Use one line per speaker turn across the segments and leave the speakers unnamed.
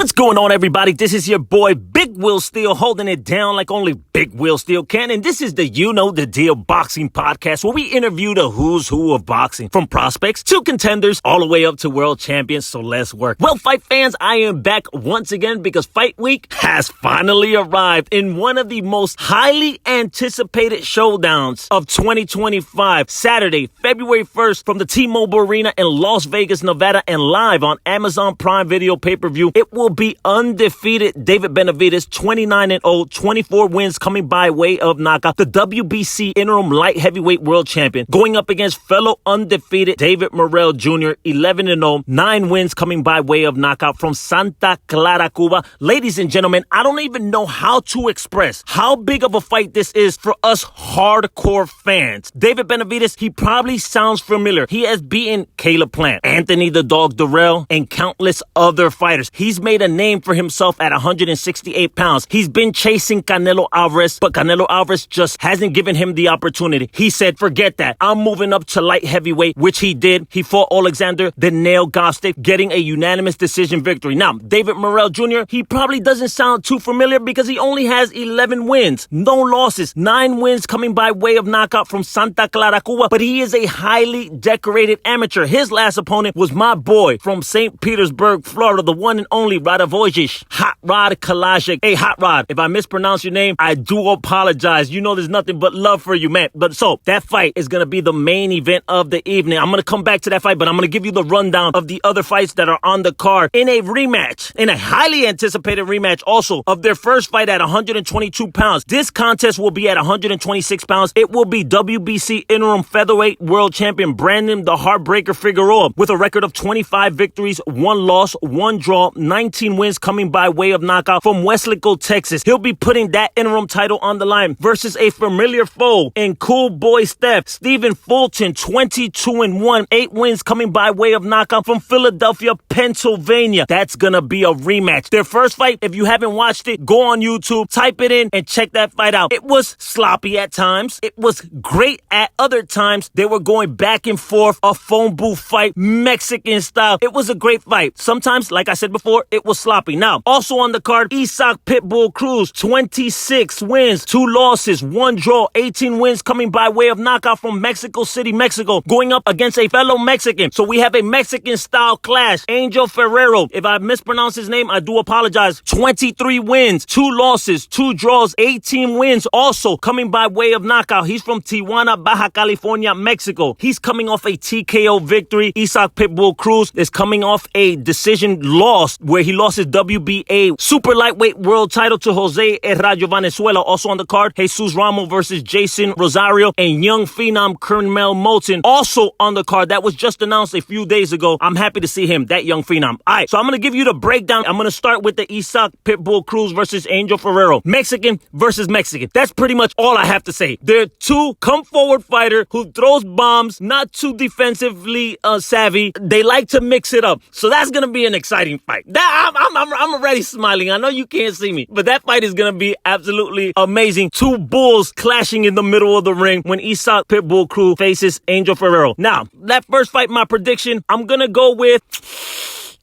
What's going on, everybody? This is your boy Big Will Steele, holding it down like only Big Will Steele can. And this is the You Know the Deal Boxing Podcast, where we interview the who's who of boxing, from prospects to contenders, all the way up to world champions. So let's work. Well, fight fans, I am back once again because Fight Week has finally arrived in one of the most highly anticipated showdowns of 2025. Saturday, February 1st, from the T-Mobile Arena in Las Vegas, Nevada, and live on Amazon Prime Video pay-per-view. It will be undefeated David Benavidez, 29-0, 24 wins coming by way of knockout. The WBC interim light heavyweight world champion going up against fellow undefeated David Morrell Jr., 11-0, 9 wins coming by way of knockout from Santa Clara, Cuba. Ladies and gentlemen, I don't even know how to express how big of a fight this is for us hardcore fans. David Benavidez, he probably sounds familiar. He has beaten Caleb Plant, Anthony the Dog Durrell, and countless other fighters. He's made a name for himself at 168 pounds. He's been chasing Canelo Alvarez, but Canelo Alvarez just hasn't given him the opportunity. He said, forget that. I'm moving up to light heavyweight, which he did. He fought Alexander the Nail Gostic, getting a unanimous decision victory. Now, David Morrell Jr., he probably doesn't sound too familiar because he only has 11 wins, no losses, 9 wins coming by way of knockout from Santa Clara, Cuba, but he is a highly decorated amateur. His last opponent was my boy from St. Petersburg, Florida, the one and only Radavojic, Hot Rod Kalajic. Hey, Hot Rod, if I mispronounce your name, I do apologize. You know there's nothing but love for you, man. But so, that fight is going to be the main event of the evening. I'm going to come back to that fight, but I'm going to give you the rundown of the other fights that are on the card in a rematch, in a highly anticipated rematch also of their first fight at 122 pounds. This contest will be at 126 pounds. It will be WBC interim featherweight world champion Brandon the Heartbreaker Figueroa with a record of 25 victories, 1 loss, 1 draw, 19 wins coming by way of knockout from Westlaco, Texas. He'll be putting that interim title on the line versus a familiar foe in Cool Boy Stephen Fulton, 22-1, 8 wins coming by way of knockout from Philadelphia, Pennsylvania. That's gonna be a rematch. Their first fight, if you haven't watched it, go on YouTube, type it in, and check that fight out. It was sloppy at times. It was great at other times. They were going back and forth, a phone booth fight, Mexican style. It was a great fight. Sometimes, like I said before, it was sloppy. Now, also on the card, Pitbull Cruz, 26 wins, 2 losses, 1 draw, 18 wins coming by way of knockout from Mexico City, Mexico, going up against a fellow Mexican. So we have a Mexican-style clash. Angel Ferrero, if I mispronounce his name, I do apologize. 23 wins, 2 losses, 2 draws, 18 wins also coming by way of knockout. He's from Tijuana, Baja California, Mexico. He's coming off a TKO victory. Pitbull Cruz is coming off a decision loss where he lost his WBA super lightweight world title to Jose Rayo Venezuela. Also on the card, Jesus Ramos versus Jason Rosario and young phenom Kernmel Moulton. Also on the card, that was just announced a few days ago. I'm happy to see him, that young phenom. All right, so I'm going to give you the breakdown. I'm going to start with the Pitbull Cruz versus Angel Ferrero. Mexican versus Mexican. That's pretty much all I have to say. They're two come-forward fighter who throws bombs, not too defensively savvy. They like to mix it up. So that's going to be an exciting fight. I'm already smiling. I know you can't see me, but that fight is going to be absolutely amazing. 2 bulls clashing in the middle of the ring when Pitbull Cruz faces Angel Ferrero. Now, that first fight, my prediction, I'm going to go with...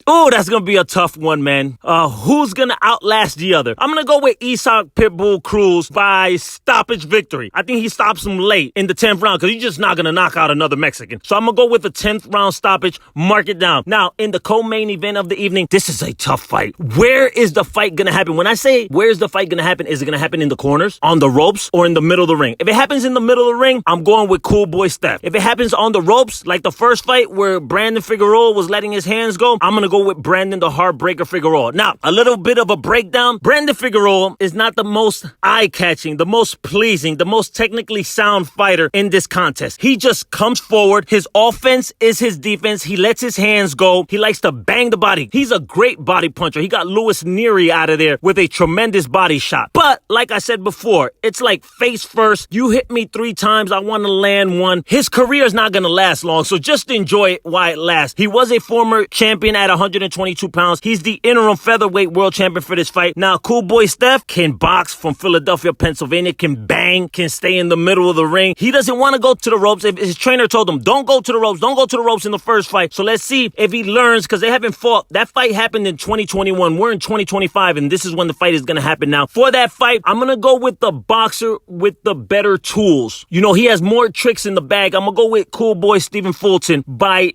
Oh, that's going to be a tough one, man. Who's going to outlast the other? I'm going to go with Pitbull Cruz by stoppage victory. I think he stops him late in the 10th round because he's just not going to knock out another Mexican. So I'm going to go with the 10th round stoppage. Mark it down. Now, in the co-main event of the evening, this is a tough fight. Where is the fight going to happen? When I say where's the fight going to happen, is it going to happen in the corners, on the ropes, or in the middle of the ring? If it happens in the middle of the ring, I'm going with Cool Boy Steph. If it happens on the ropes, like the first fight where Brandon Figueroa was letting his hands go, I'm going to go with Brandon the Heartbreaker Figueroa. Now, a little bit of a breakdown. Brandon Figueroa is not the most eye-catching, the most pleasing, the most technically sound fighter in this contest. He just comes forward. His offense is his defense. He lets his hands go. He likes to bang the body. He's a great body puncher. He got Louis Neary out of there with a tremendous body shot. But, like I said before, it's like face first. You hit me 3 times. I want to land 1. His career is not going to last long, so just enjoy it while it lasts. He was a former champion at 122 pounds. He's the interim featherweight world champion for this fight. Now, Cool Boy Steph can box from Philadelphia, Pennsylvania, can bang, can stay in the middle of the ring. He doesn't want to go to the ropes. If his trainer told him, don't go to the ropes, don't go to the ropes in the first fight. So let's see if he learns, because they haven't fought. That fight happened in 2021. We're in 2025, and this is when the fight is going to happen now. For that fight, I'm going to go with the boxer with the better tools. You know, he has more tricks in the bag. I'm going to go with Cool Boy Stephen Fulton by,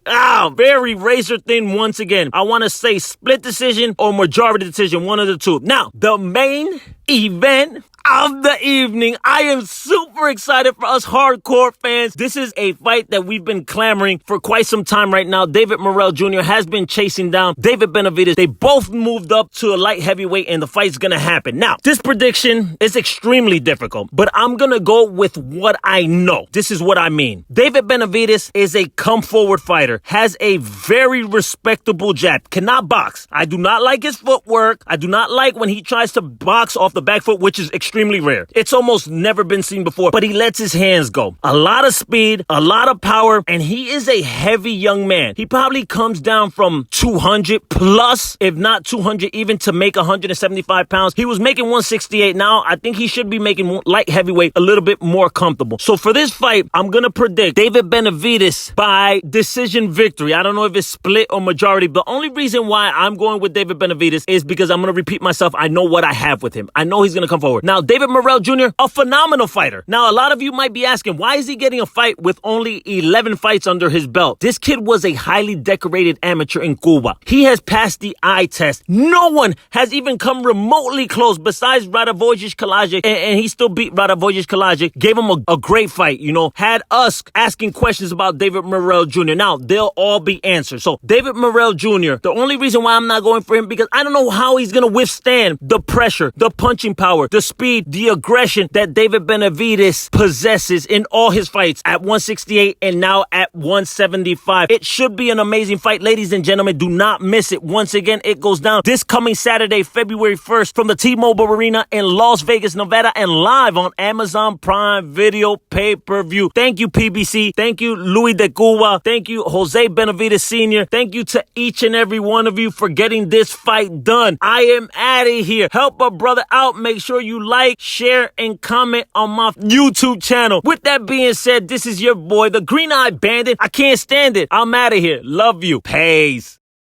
very razor thin once again. I want to say split decision or majority decision, one of the two. Now, the main event of the evening. I am super excited for us hardcore fans. This is a fight that we've been clamoring for quite some time right now. David Morrell Jr. has been chasing down David Benavidez. They both moved up to a light heavyweight, and the fight's gonna happen. Now, this prediction is extremely difficult, but I'm gonna go with what I know. This is what I mean. David Benavidez is a come-forward fighter, has a very respectable jab, cannot box. I do not like his footwork. I do not like when he tries to box off the back foot, which is extremely rare. It's almost never been seen before, but he lets his hands go. A lot of speed, a lot of power, and he is a heavy young man. He probably comes down from 200 plus, if not 200, even to make 175 pounds. He was making 168. Now, I think he should be making light heavyweight a little bit more comfortable. So for this fight, I'm going to predict David Benavidez by decision victory. I don't know if it's split or majority. The only reason why I'm going with David Benavidez is because I'm going to repeat myself. I know what I have with him. I know he's going to come forward. Now, David Morrell Jr., a phenomenal fighter. Now, a lot of you might be asking, why is he getting a fight with only 11 fights under his belt? This kid was a highly decorated amateur in Cuba. He has passed the eye test. No one has even come remotely close besides Radovojich Kalajic, and he still beat Radovojich Kalajic. Gave him a great fight, you know, had us asking questions about David Morrell Jr. Now, they'll all be answered. So, David Morrell Jr., the only reason why I'm not going for him, because I don't know how he's going to withstand the pressure, the punching power, the speed, the aggression that David Benavidez possesses in all his fights at 168 and now at 175. It should be an amazing fight. Ladies and gentlemen, do not miss it. Once again, it goes down this coming Saturday, February 1st from the T-Mobile Arena in Las Vegas, Nevada, and live on Amazon Prime Video pay-per-view. Thank you, PBC. Thank you, Louis de Cuba. Thank you, Jose Benavidez Sr. Thank you to each and every one of you for getting this fight done. I am out of here. Help a brother out. Make sure you like, share, and comment on my YouTube channel. With that being said, this is your boy, the Green Eye Bandit. I can't stand it. I'm out of here. Love you. Peace.